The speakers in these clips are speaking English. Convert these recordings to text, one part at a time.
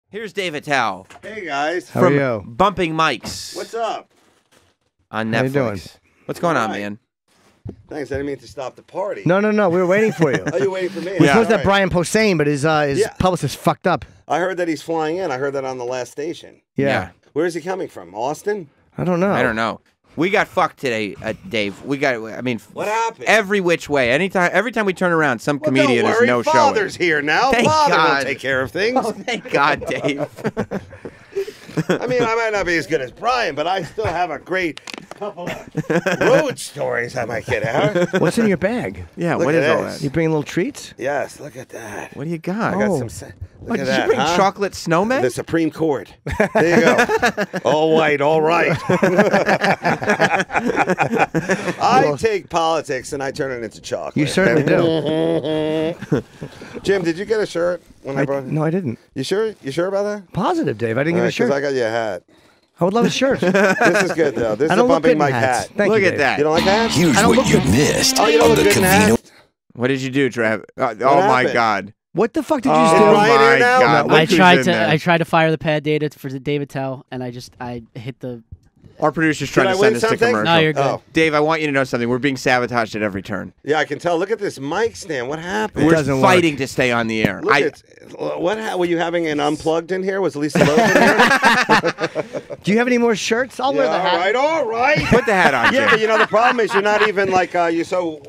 Here's Dave Attell. Hey guys. How are you? Bumping Mics. What's up? On Netflix. How you doing? What's going on, All right. man? Thanks. I didn't mean to stop the party. No. We were waiting for you. Oh, you waiting for me? We're Yeah. supposed to All have right. Brian Posehn, but his publicist fucked up. I heard that he's flying in. I heard that on the last station. Yeah. Where is he coming from? Austin? I don't know. I don't know. We got fucked today, Dave. We got. I mean, What happened? every which way. Every time we turn around, some Well, comedian don't is worry. no showing. Father's here now. Thank Father will God. take care of things. Oh, thank God, Dave. I mean, I might not be as good as Brian, but I still have a great couple of road stories I might get out. What's in your bag? Yeah, Look what at is all this. that? You bring little treats? Yes, look at that. What do you got? I got Oh. some. What, Look at did that, you bring huh? chocolate snowmen? The Supreme Court. There you go. All white, all right. I take politics and I turn it into chocolate. You certainly do. Jim, did you get a shirt when I brought it? No, I didn't. You sure? You sure about that? Positive, Dave. I didn't get a shirt. Because I got you a hat. I would love a shirt. This is good, though. This I is a don't look good bumping in mic hats. hat. Thank Look you, at Dave. that. You don't like hats? Here's I don't what look you good. missed Oh, you don't on look the good in Covino. hats? What did you do, Trav? Oh my happened? God. What the fuck did you Oh just Is do? Brian here my now? God. No, Look I who's tried in to there. I tried to fire the pad data for the David Tell, and I hit the. Our producer's trying Did to I win send us to something? commercial. No, you're good. Oh. Dave, I want you to know something. We're being sabotaged at every turn. Yeah, I can tell. Look at this mic stand. What happened? We're doesn't work. fighting to stay on the air. Look at were you having an unplugged in here? Was Lisa Loeb in here? Do you have any more shirts? I'll wear the hat. all right. Put the hat on, Yeah, Jim. but you know the problem is you're not even like you're so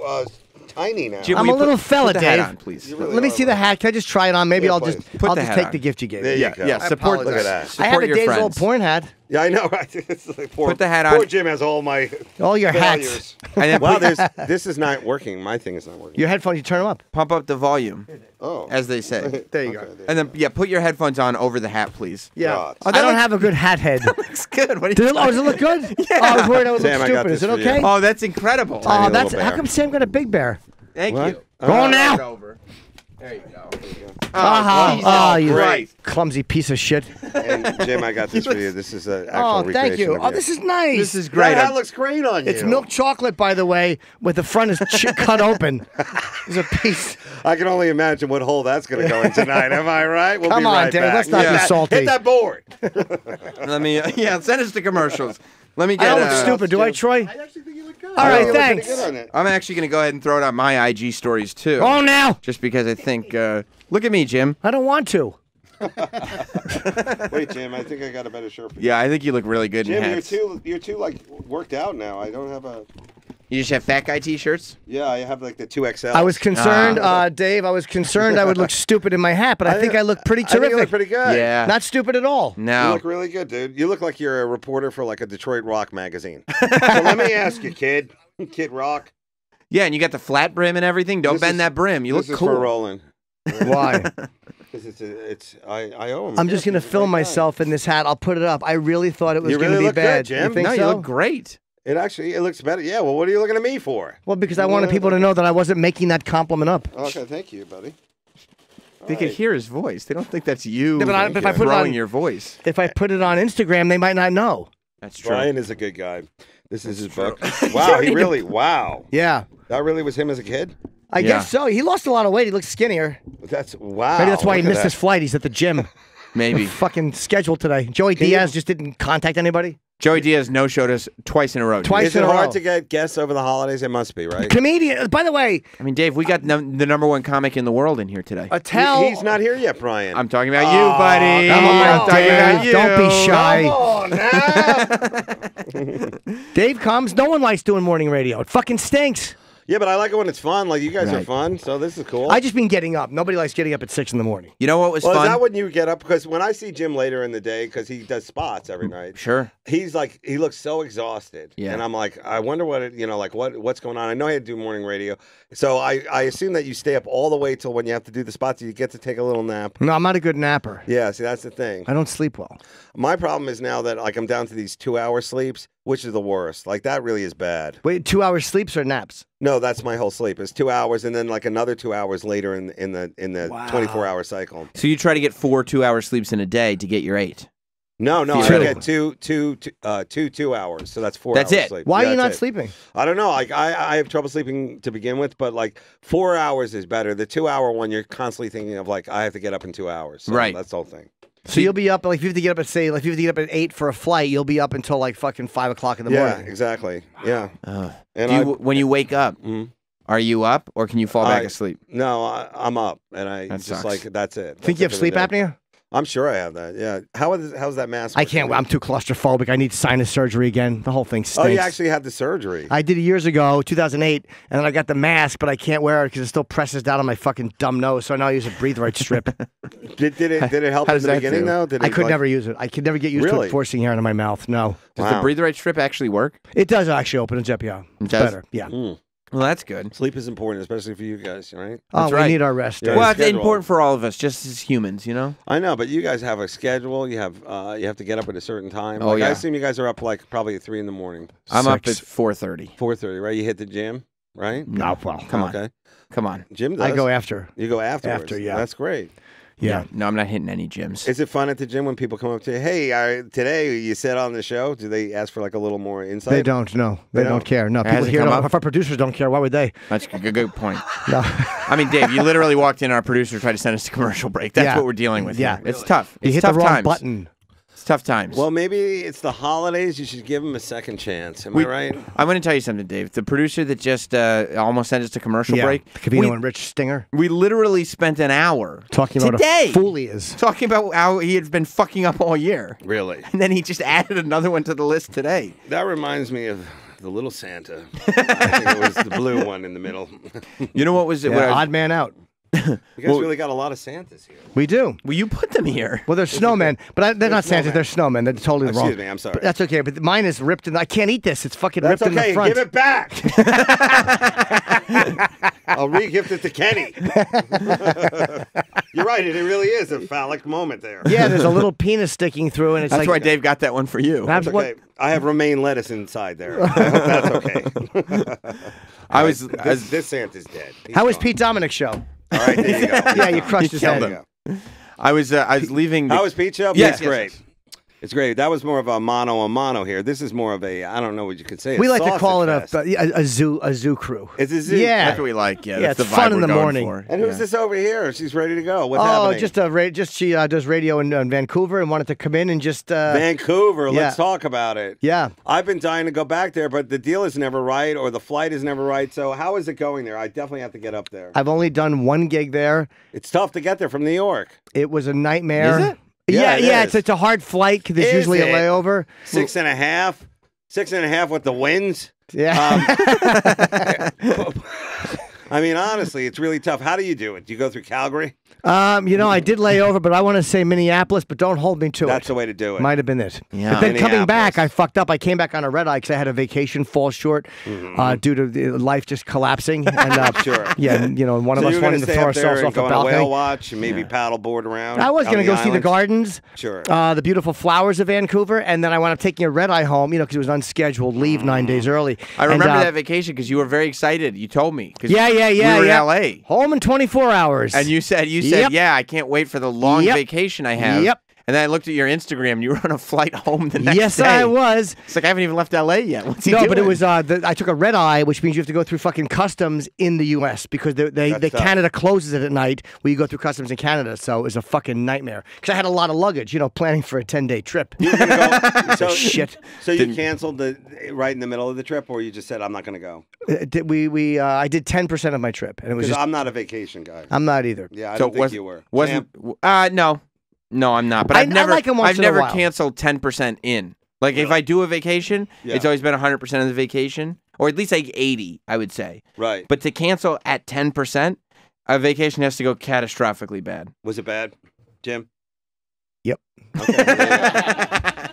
tiny now. Jim, I'm will a you little put fella, the hat Dave. on, please. You really Let me are, see the hat. Can I just try it on? Maybe Yeah, I'll please. just Put I'll the just hat take on. the gift you gave There me. you Yeah, go. yeah. I Support. Look at that. I Support have a your Dave's friends. old porn hat. Yeah, I know. Right? It's like poor, Put the hat Poor on. Jim has all my All your failures. hats. And then Wow, put- this is not working. My thing is not working. Your headphones, you turn them up. pump up the volume, Oh, as they say. There you go. Okay, And then, yeah, put your headphones on over the hat, please. Yeah. God. I don't have a good hat head. Looks good. What are Does you it look good? Yeah. Oh, I was worried I would Sam, look I got stupid. this Is it for you. okay? Oh, that's incredible. Tiny Oh, that's little how bear. come Sam got a big bear? Thank What? you. Go on Turn it now. over. There you go. Oh, you Christ. clumsy piece of shit. And Jim, I got this for you. This is an actual Oh, recreation thank you. of Oh, this is nice. This is great. That looks great on you. It's milk chocolate, by the way, with the front is cut open. There's a piece. I can only imagine what hole that's going to go in tonight. Am I right? We'll Come be on, right Dave, back. let's not be salty. Hit that board. Let me, yeah, send us to commercials. Let me I get. don't look stupid, do I, Troy? I actually think you look good. All right, You look pretty thanks. good on it. I'm actually going to go ahead and throw it on my IG stories too. Oh, now. Just because I think. Look at me, Jim. I don't want to. Wait, Jim, I think I got a better shirt for you. Yeah, I think you look really good in Jim, hats. you're too like worked out now. I don't have a. You just have fat guy t-shirts? Yeah, I have like the 2XL. I was concerned, Dave, I was concerned I would look stupid in my hat, but I think I look pretty I think you terrific. look pretty good. Yeah. Not stupid at all. You No. look really good, dude. You look like you're a reporter for like a Detroit rock magazine. So let me ask you, Kid Rock. Yeah, and you got the flat brim and everything. Don't This bend is- that brim. You look This is cool. for Roland. Why? Because I owe him. I'm just going to film myself in this hat. I'll put it up. I really thought it was You going really to be look good, bad. Jim. You think No, so? you look great. It looks better. Yeah, well, what are you looking at me for? Well, because I wanted people to know that I wasn't making that compliment up. Okay, thank you, buddy. They can hear his voice. They don't think that's you Yeah, but if I put it throwing on- your voice. If I put it on Instagram, they might not know. That's true. Brian is a good guy. This is his book. Wow, wow. Yeah. That really was him as a kid? I Yeah. guess so. He lost a lot of weight. He looks skinnier. Wow. Maybe that's why he look at missed his that. flight. He's at the gym. Maybe. Fucking scheduled today. Joey Can Diaz you- just didn't contact anybody. Joey Diaz no-showed us twice in a row. Twice Is in it a hard row. to get guests over the holidays? It must be, right? Comedian. By the way, I mean, Dave, we got the number one comic in the world in here today. Attell. He's not here yet, Brian. I'm talking about you, buddy. Come on, I'm talking about Dave. you. Don't be shy. Come on now. Dave comes. No one likes doing morning radio. It fucking stinks. Yeah, but I like it when it's fun. Like, you guys are Right. fun, so this is cool. I just been getting up. Nobody likes getting up at 6 in the morning. You know what was well, fun? is that when you get up? Because when I see Jim later in the day, because he does spots every night, Sure. he's like, he looks so exhausted. Yeah. And I'm like, I wonder what it, like what's going on. I know he had to do morning radio. So I assume that you stay up all the way till when you have to do the spots, you get to take a little nap. No, I'm not a good napper. Yeah, see, that's the thing. I don't sleep well. My problem is now that like I'm down to these 2-hour sleeps, which is the worst. Like that really is bad. Wait, 2 hours sleeps or naps? No, that's my whole sleep. It's 2 hours and then like another 2 hours later in the Wow. 24-hour cycle. So you try to get 4 2-hour sleeps in a day to get your 8. No, I Two. get two hours. So that's 4 That's hours it. sleep. Why Yeah, are you not that's it. sleeping? I don't know. Like I have trouble sleeping to begin with, but like 4 hours is better. The 2 hour one, you're constantly thinking of like I have to get up in 2 hours. So Right. That's the whole thing. So you'll be up, like, if you have to get up at, say, like, if you have to get up at 8 for a flight, you'll be up until, like, fucking 5 o'clock in the morning. Yeah, exactly. Yeah. And when you wake up, are you up or can you fall back asleep? No, I'm up, and That just sucks. like, that's it. Think you have sleep apnea? I'm sure I have that, yeah. How's that mask? I can't. I'm too claustrophobic. I need sinus surgery again. The whole thing stinks. Oh, you actually had the surgery. I did it years ago, 2008, and then I got the mask, but I can't wear it because it still presses down on my fucking dumb nose, so now I use a breathe right strip. Did it help How in does the that beginning, do? though? Did I it, could like- never use it. I could never get used to Really? it forcing air into my mouth. No. Does the breathe right strip actually work? It does actually open it up, yeah. It's does? better, yeah. Well, that's good. Sleep is important, especially for you guys, right? Oh, That's we right. need our rest. Yeah. Dave. Well, it's schedule. important for all of us, just as humans, you know? I know, but you guys have a schedule. You have to get up at a certain time. Oh, Like, I yeah. assume you guys are up like probably at 3 in the morning. I'm up at 6. 4:30. 4:30, right? You hit the gym, right? No, well, Come on. Okay. Come on. Jim does. I go after. You go afterwards. After, yeah. That's great. Yeah. No, I'm not hitting any gyms. Is it fun at the gym when people come up to you? Hey, today you said on the show. Do they ask for like a little more insight? They don't, no. They don't care. No, people hasn't here come don't. up? If our producers don't care, why would they? That's a good point. No. I mean, Dave, you literally walked in. Our producer tried to send us to commercial break. That's Yeah. what we're dealing with. Yeah. Here. It's tough. You It's hit tough the wrong times. button. It's tough times. Well, maybe it's the holidays. You should give them a second chance. Am I right? I'm going to tell you something, Dave. The producer that just almost sent us to commercial Yeah. break. The Cavino and Rich Stinger. We literally spent an hour Talking about today how fool he is. talking about how he had been fucking up all year, Really? and then he just added another one to the list today. That reminds me of the little Santa. I think it was the blue one in the middle. You know what was it? Yeah, what I was- odd man out. You guys really got a lot of Santas here. We do. well, you put them here. Well, they're snowmen, but they're not Santas. snowmen. They're snowmen. They're totally wrong. Excuse me, I'm sorry. But that's okay. But mine is ripped, and I can't eat this. It's fucking That's ripped in okay. the front. Give it back. I'll re-gift it to Kenny. You're right. It really is a phallic moment there. Yeah, there's a little penis sticking through, and it's That's like why Dave got that one for you. That's It's what- okay. I have romaine lettuce inside there. I hope that's okay. I was. This Santa's dead. He's How was gone. Pete Dominic's show? All right, there you go. Yeah, you crushed his killed head. him. I was leaving. How was Pete show? Yes, It's yes, great. yes. It's great. That was more of a mono here. This is more of a, I don't know what you could say. We like to sausage call it fest. a zoo crew. It's a zoo. Yeah. That's what we like. Yeah, Yeah, that's it's the fun vibe in we're the going morning. for. And who's Yeah. this over here? She's ready to go. What's Oh, happening? she does radio in Vancouver and wanted to come in and just Vancouver. yeah. Let's talk about it. Yeah. I've been dying to go back there, but the deal is never right or the flight is never right. So how is it going there? I definitely have to get up there. I've only done one gig there. It's tough to get there from New York. It was a nightmare. Is it? Yeah, it is. It's a hard flight because there's Is usually it? a layover. 6.5. 6.5 with the winds. Yeah. I mean, honestly, it's really tough. How do you do it? Do you go through Calgary? I did lay over, but I want to say Minneapolis, but don't hold me to That's it. the way to do it. Might have been it. Yeah. But then coming back, Minneapolis. I fucked up. I came back on a red eye because I had a vacation fall short due to life just collapsing. And, Sure. Yeah, and, one of So us you're going wanted to to stay throw up there ourselves and off go the on a whale balcony. watch and maybe paddleboard around? I was out going to on go see the islands? gardens, Sure. the beautiful flowers of Vancouver, and then I wound up taking a red eye home, because it was unscheduled leave 9 days early. I remember And, that vacation because you were very excited. You told me. 'Cause Yeah. We were in LA. Home in 24 hours. And you said, Yep. yeah, I can't wait for the long Yep. vacation I have. Yep. And then I looked at your Instagram. And you were on a flight home the next Yes, day. I was. It's like I haven't even left LA yet. What's he No, doing? but it was I took a red eye, which means you have to go through fucking customs in the U.S. because That's tough. Canada closes it at night where you go through customs in Canada. So it was a fucking nightmare because I had a lot of luggage, planning for a 10-day trip. You were gonna go, so, Shit. So you canceled right in the middle of the trip, or you just said, I'm not going to go? I did 10% of my trip, and it was Because just I'm not a vacation guy. I'm not either. Yeah, I So don't think you were. Wasn't no, I'm not. But I I've never like 'em once I've in a never while. canceled 10% in. Like if I do a vacation, Yeah. it's always been 100% of the vacation, or at least like 80, I would say. Right. But to cancel at 10%, a vacation has to go catastrophically bad. Was it bad, Jim? Yep. Okay, there you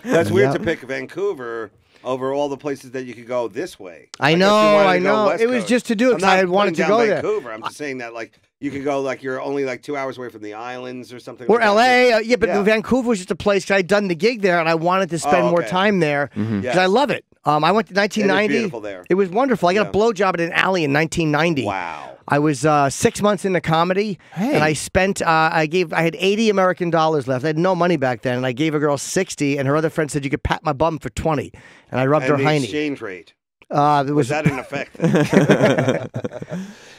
go. That's weird Yep. to pick Vancouver over all the places that you could go this way. I guess you know, wanted I to go know. West It was Coast. just to do it I'm 'cause I not had wanted putting to go down there. Vancouver. I'm just saying that you could go you're only 2 hours away from the islands or something. Or like that. LA, but Yeah. Vancouver was just a place 'cause I'd done the gig there and I wanted to spend more okay. time there because Yes. I love it. I went to 1990. beautiful there. It was wonderful. I got Yeah. a blowjob at an alley in 1990. Wow. I was 6 months into comedy, and I spent. I had $80 American left. I had no money back then, and I gave a girl 60, and her other friend said you could pat my bum for 20, and I rubbed her And the hiney. exchange rate. There Was that in effect?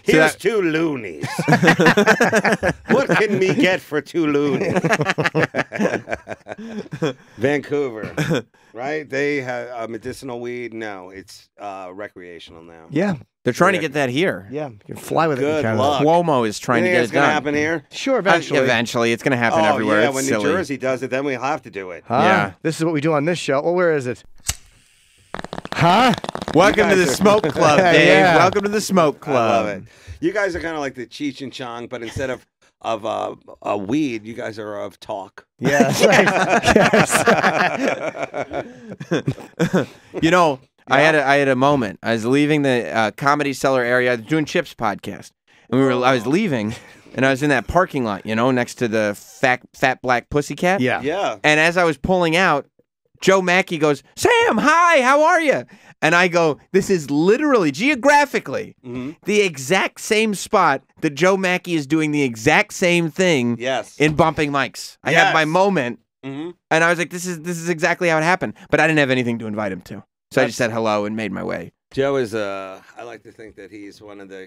So Here's 2 loonies. What can we get for 2 loonies? Vancouver, right? They have medicinal weed. No, it's recreational now. Yeah. They're trying to get that here. Yeah. You can fly with it. Good in Canada. luck. Cuomo is trying You to think get it's it going to done. happen here? Sure, eventually. Eventually, it's going to happen Oh, everywhere. yeah, It's when silly. New Jersey does it, then we have to do it. Huh? Yeah. This is what we do on this show. Well, where is it? Huh? Welcome to the guys are- Smoke Club, Dave. Yeah. Welcome to the Smoke I love Club. it. You guys are kind of like the Cheech and Chong, but instead of weed, you guys are of talk. Yes. Yes. You know, I had a moment. I was leaving the Comedy Cellar area. I was doing Chip's podcast, and I was leaving, and I was in that parking lot, you know, next to the fat black pussycat. Yeah. Yeah. And as I was pulling out, Joe Mackey goes, "Sam, hi, how are you?" And I go, "This is literally, geographically, the exact same spot that Joe Mackey is doing the exact same thing Yes. in Bumping Mics." I had my moment, and I was like, "This is exactly how it happened." But I didn't have anything to invite him to, so I just said hello and made my way. Joe is, I like to think that he's one of the,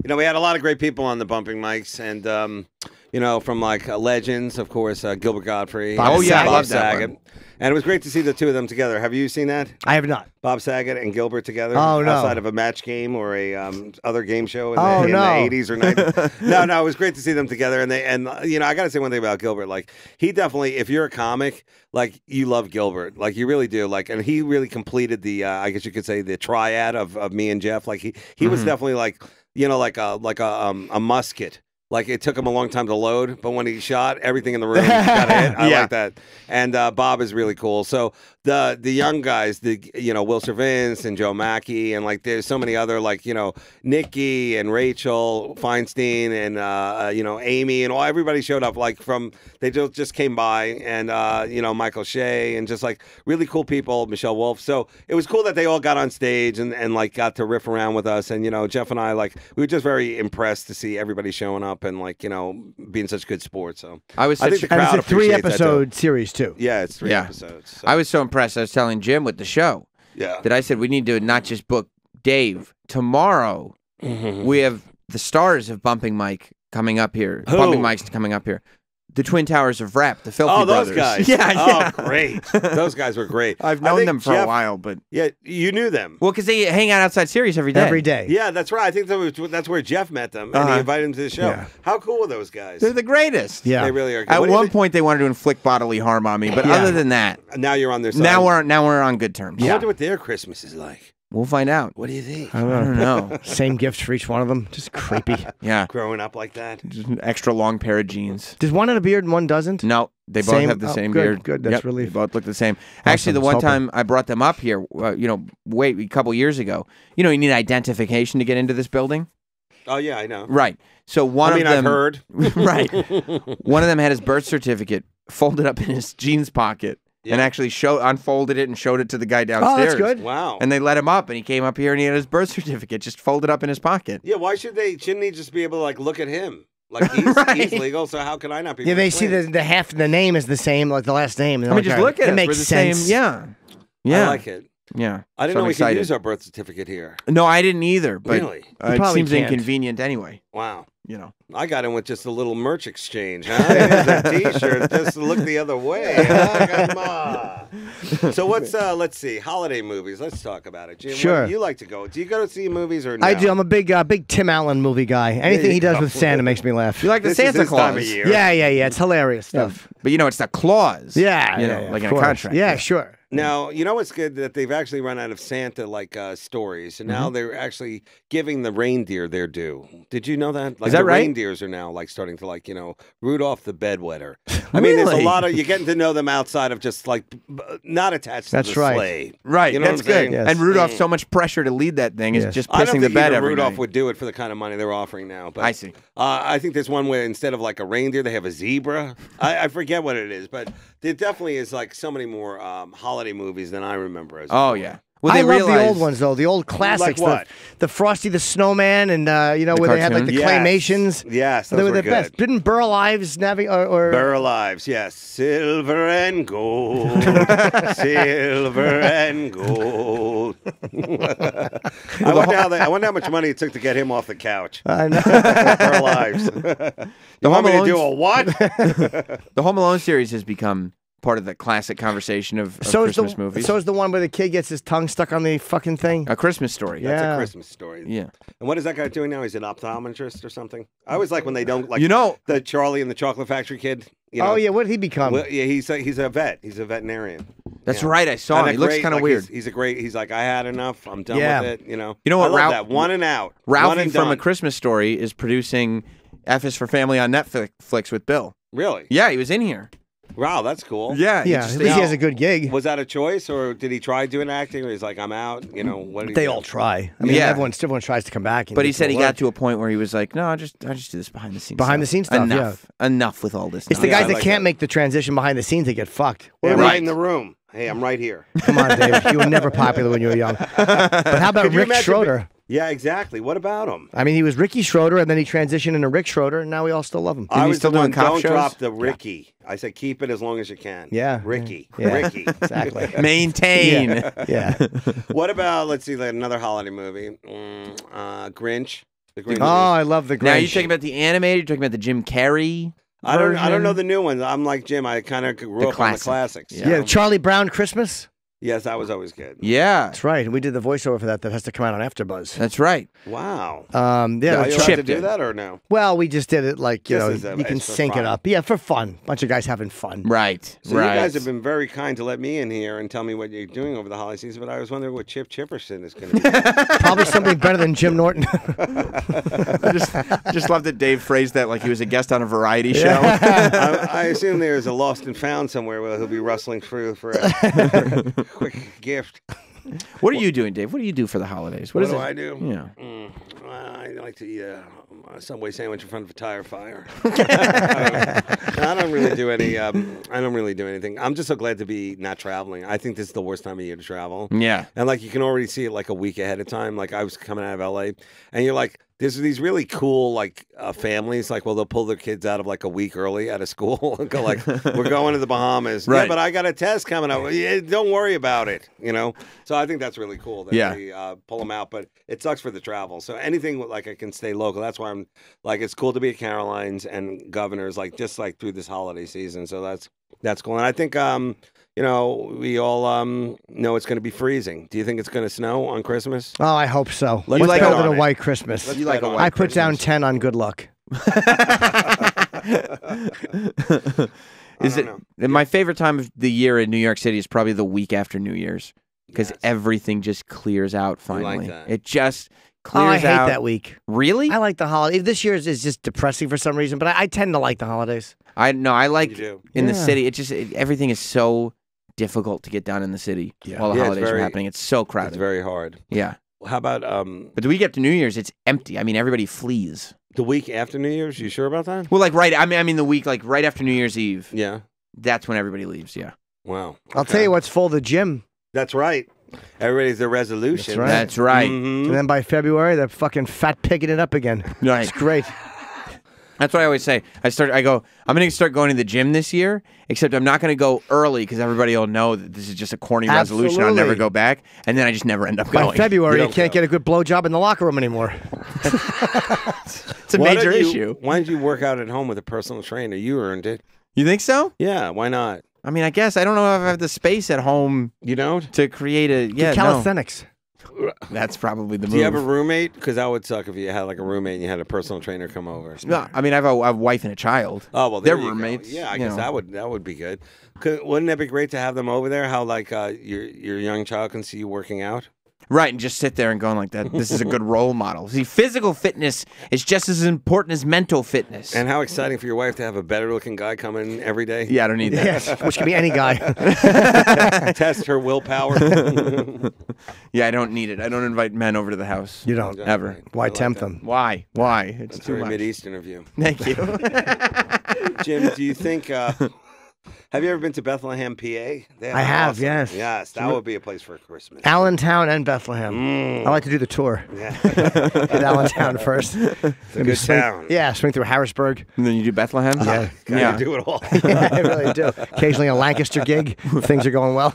you know, we had a lot of great people on the Bumping Mics, and, you know, from like legends, of course, Gilbert Godfrey. Bob yeah, I Bob love that Saget. one. And it was great to see the 2 of them together. Have you seen that? I have not. Bob Saget and Gilbert together? Oh, no. Outside of a match game or a other game show in, Oh, the, in no. the 80s or 90s. No, it was great to see them together. And you know, I got to say one thing about Gilbert. Like, he definitely, if you're a comic, like, you love Gilbert. Like, you really do. Like, and he really completed the, I guess you could say, the triad of me and Jeff. Like, he was definitely like, you know, like a musket. Like, it took him a long time to load, but when he shot, everything in the room got hit. I like that. And Bob is really cool. So the young guys, you know, Will Cervins and Joe Mackey, and like there's so many other, like, you know, Nikki and Rachel Feinstein and you know, Amy and everybody showed up. Like, they just came by, and you know, Michael Shea and just like really cool people, Michelle Wolf. So it was cool that they all got on stage and like got to riff around with us. And you know, Jeff and I, like, we were just very impressed to see everybody showing up and, like, you know, being such good sports. So I was I think such, the And crowd it's a 3 appreciates that, too. episode series, too. Yeah, it's 3 Yeah. episodes. So, I was so impressed. I was telling Jim with the show yeah. that I said we need to not just book Dave. Tomorrow we have the stars of Bumping Mike coming up here. Who? Bumping Mike's coming up here. The Twin Towers of Rap, the Filthy Oh, those Brothers. guys. Yeah. Oh, great. Those guys were great. I've I known think them for Jeff- a while, but Yeah, you knew them. well, because they hang out outside Sirius every day. Every day. Yeah, that's right. I think that's where Jeff met them, and he invited them to the show. Yeah. How cool were those guys? They're the greatest. Yeah. They really are. Good. At What do you one think- point, they wanted to inflict bodily harm on me, but other than that, now you're on their side. now we're on good terms. I wonder what their Christmas is like. We'll find out. What do you think? I don't know. Same gifts for each one of them. Just creepy. Yeah, Growing up like that. just an extra long pair of jeans. Does one have a beard and one doesn't? No, they both Same- have the oh, same good, beard. good, that's Yep, relief. They both look the same. Actually, the Awesome, one was time I brought them up here, you know, a couple years ago, you know, you need identification to get into this building. Oh yeah, I know. Right. So one I mean, of them, I've heard. right. One of them had his birth certificate folded up in his jeans pocket and Yeah. actually unfolded it and showed it to the guy Oh, downstairs. that's good. Wow. And they let him up, and he came up here and he had his birth certificate just folded up in his pocket. Yeah, why shouldn't he just be able to, like, look at him? Like, Right. he's legal, so how can I not be? Yeah, with they see twins? the half of the name is the same, like the last name. And I they're mean, just like, look at it us. makes We're the sense. same. Yeah. Yeah. I like it. Yeah. I didn't So know I'm we excited. could use our birth certificate here. No, I didn't either. But Really? it probably seems can't. inconvenient anyway. Wow. You know. I got in with just a little merch exchange, huh? There's a T-shirt just to look the other way. Huh? Come on. So what's let's see, holiday movies. Let's talk about it. Jim, where Sure. do you like to go? Do you go to see movies or no? I do. I'm a big Tim Allen movie guy. Anything he does with Santa makes me laugh. You like the This is Santa his Claus? time of year. Yeah. It's hilarious stuff. But you know, it's the clause. Yeah, You yeah, know, yeah, like of in a course. contract. Yeah, sure. Now, you know what's good? That they've actually run out of Santa, like, stories. And now they're actually giving the reindeer their due. Did you know that? Like, that the right? reindeers are now, like, starting to, like, you know, Rudolph the bedwetter. I mean, there's a Really? lot of, you're getting to know them outside of just, like, not attached That's to the right. sleigh. Right. You know That's what I'm saying? good. Yes. And Rudolph's so much pressure to lead that thing is Yes. just I don't pissing the think bed even every Rudolph night. would do it for the kind of money they're offering now. But I see. I think there's one where instead of like a reindeer, they have a zebra. I forget what it is, but there definitely is like so many more holiday movies than I remember. As a Oh kid. yeah. Well, I they love the realized- old ones though, the old classics. what? The Frosty the Snowman, and The where they had like the cartoon? claymations. Yes, they those were were the best. good. Didn't Burl Ives or Burl Lives, yes. Silver and gold. Silver and gold. I wonder how much money it took to get him off the couch. I know. Burl Lives. You want me to do a what? The Home Alone series has become part of the classic conversation of Christmas movies. So is the one where the kid gets his tongue stuck on the fucking thing. A Christmas Story. Yeah. That's a Christmas story. Yeah. And what is that guy doing now? He's an optometrist or something? I always like when they don't, like, You know, the Charlie and the Chocolate Factory kid. You know? Oh yeah, what did he become? Well, yeah, he's a vet. He's a veterinarian. that's Yeah. right. I saw him. And He looks great, kind of like, weird. He's like, I had enough. I'm done Yeah. with it. You know. You know what, I love Ralph- that. One and out. One Ralphie and from A done. Christmas Story is producing F is for Family on Netflix with Bill. Really? Yeah, he was in here. Wow, that's cool. Yeah. yeah, at least he has a good gig. Was that a choice, or did he try doing acting, or he's like, I'm out? You know, what did he They do? all try. I mean, Yeah. everyone tries to come back. And But he get said he work. got to a point where he was like, no, I just do this behind the scenes. Behind the scenes stuff, Enough. Enough with all this. It's the Yeah, guys I that like can't that. make the transition behind the scenes that get fucked. Yeah, Right. right in the room. Hey, I'm right here. Come on, Dave. You were never popular when you were young. But how about Could you Rick imagine Schroeder? Yeah, exactly. What about him? I mean, he was Ricky Schroeder, and then he transitioned into Rick Schroeder, and now we all still love him. I he was still the doing one, cop don't shows? drop the Ricky. I said keep it as long as you can. Yeah. Ricky. Yeah. Ricky. Exactly. Maintain. Yeah. What about, let's see, like another holiday movie? Grinch. The Grinch. Oh, I love the Grinch. Now, you're talking about the animated? You're talking about the Jim Carrey? I don't know version? the new ones. I'm like Jim. I kind of grew up on the classic. classics. Yeah. Yeah, Charlie Brown Christmas. Yes, that was always good. Yeah. That's right. We did the voiceover for that. That has to come out on AfterBuzz. That's right. Wow. Yeah. Are the you allowed to Chip do did. that or no? Well, we just did it like, you Just know, as a- you can it's for sync it fun. up. Yeah, for fun. Bunch of guys having fun. Right. So right. you guys have been very kind to let me in here and tell me what you're doing over the holiday season, but I was wondering what Chip Chipperson is going to be. Probably something better than Jim Norton. I just love that Dave phrased that like he was a guest on a variety show. I assume there's a lost and found somewhere where he'll be rustling through for a quick gift. What are you doing, Dave? What do you do for the holidays? What is do it? I do? Yeah. I like to eat a Subway sandwich in front of a tire fire. I don't really do any. I don't really do anything. I'm just so glad to be not traveling. I think this is the worst time of year to travel. Yeah. And like you can already see it like a week ahead of time. Like I was coming out of LA, and you're like, there's these really cool like families. Like, well, they'll pull their kids out of like a week early out of school and go like, we're going to the Bahamas. Yeah, Right. but I got a test coming up. Yeah, don't worry about it. You know. So I think that's really cool that Yeah. they pull them out. But it sucks for the travel. So anything like I can stay local. That's why I'm like, it's cool to be at Caroline's and Governor's like just like through this holiday season. So that's cool. And I think you know, we all know it's going to be freezing. Do you think it's going to snow on Christmas? Oh, I hope so. Let's Let's bet build on it a it. white Christmas. Let's You like bet a on white I put down Christmas. 10 on good luck. Is I it? don't And my favorite time of the year in New York City is probably the week after New Year's because Yes. everything just clears out You like finally. that. It just Oh, clears I hate out. that week. Really? I like the holiday. This year's is just depressing for some reason, but I tend to like the holidays. I like You do. in the Yeah. city. Everything is so difficult to get down in the city while the Yeah, it's holidays are very- happening. It's so crowded. It's very hard. Yeah. How about But the week after New Year's, it's empty. I mean, everybody flees. the week after New Year's? You sure about that? Well, like right. I mean, the week like right after New Year's Eve. Yeah. That's when everybody leaves. Yeah. Wow. I'll tell you what's full, the gym. That's right. Everybody's a resolution. That's right. That's right. Mhm. And then by February, they're fucking fat pigging it up again. Right. It's great. That's what I always say. I go, I'm going to start going to the gym this year, except I'm not going to go early because everybody will know that this is just a corny resolution. I'll never Absolutely. go back. And then I just never end up By going. February, you don't can't go. get a good blowjob in the locker room anymore. It's a Why major don't you- issue. Why don't you work out at home with a personal trainer? You earned it. You think so? Yeah, why not? I mean, I guess. I don't know if I have the space at home You don't? to create a... Yeah, no. Calisthenics. That's probably the move. Do you have a roommate? Because that would suck if you had like a roommate and you had a personal trainer come over. No, I mean, I have a wife and a child. Oh well, They're there you go. roommates. Yeah, I you guess know. that would be good. Wouldn't that be great to have them over there? How like your young child can see you working out? Right, and just sit there and going like that. This is a good role model. See, physical fitness is just as important as mental fitness. And how exciting for your wife to have a better looking guy come in every day. Yeah, I don't need that. Yes, which could be any guy. Test her willpower. Yeah, I don't need it. I don't invite men over to the house. You don't. Ever. Right. Why I like tempt that. them? Why? Why? It's That's too very much. Mideastern of you. Thank you. Jim, do you think Have you ever been to Bethlehem, PA? I have, yes. Yes, that would be a place for Christmas. Allentown and Bethlehem. I like to do the tour. Yeah. Hit Allentown first. It's a good town. Yeah, swing through Harrisburg. And then you do Bethlehem? Yeah. You do it all. Yeah, I really do. Occasionally a Lancaster gig. If things are going well.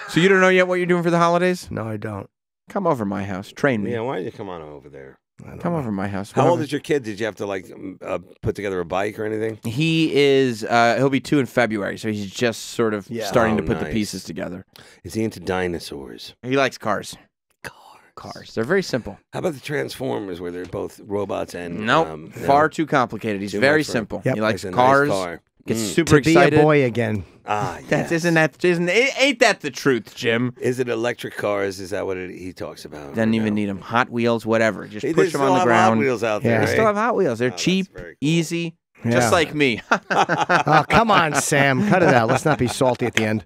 So you don't know yet what you're doing for the holidays? No, I don't. Come over to my house. Train me. Yeah, why don't you come on over there? Come over to my house. How old is your kid? Did you have to like put together a bike or anything? He is, he'll be 2 in February, so he's just sort of starting to put the pieces together. Is he into dinosaurs? He likes cars. Cars. They're very simple. How about the Transformers where they're both robots and... Nope. Far too complicated. He's very simple. Yep. He likes Nice cars. car. Gets super To be excited. a boy again. Ah, yes. Ain't that the truth, Jim? Is it electric cars? Is that what he talks about? Doesn't even need them. Hot Wheels, whatever. Just They push them on the ground. Hot Wheels out there. Yeah. They right? still have Hot Wheels. They're cheap, very cool. easy, Yeah. just like me. Oh, come on, Sam. Cut it out. Let's not be salty at the end.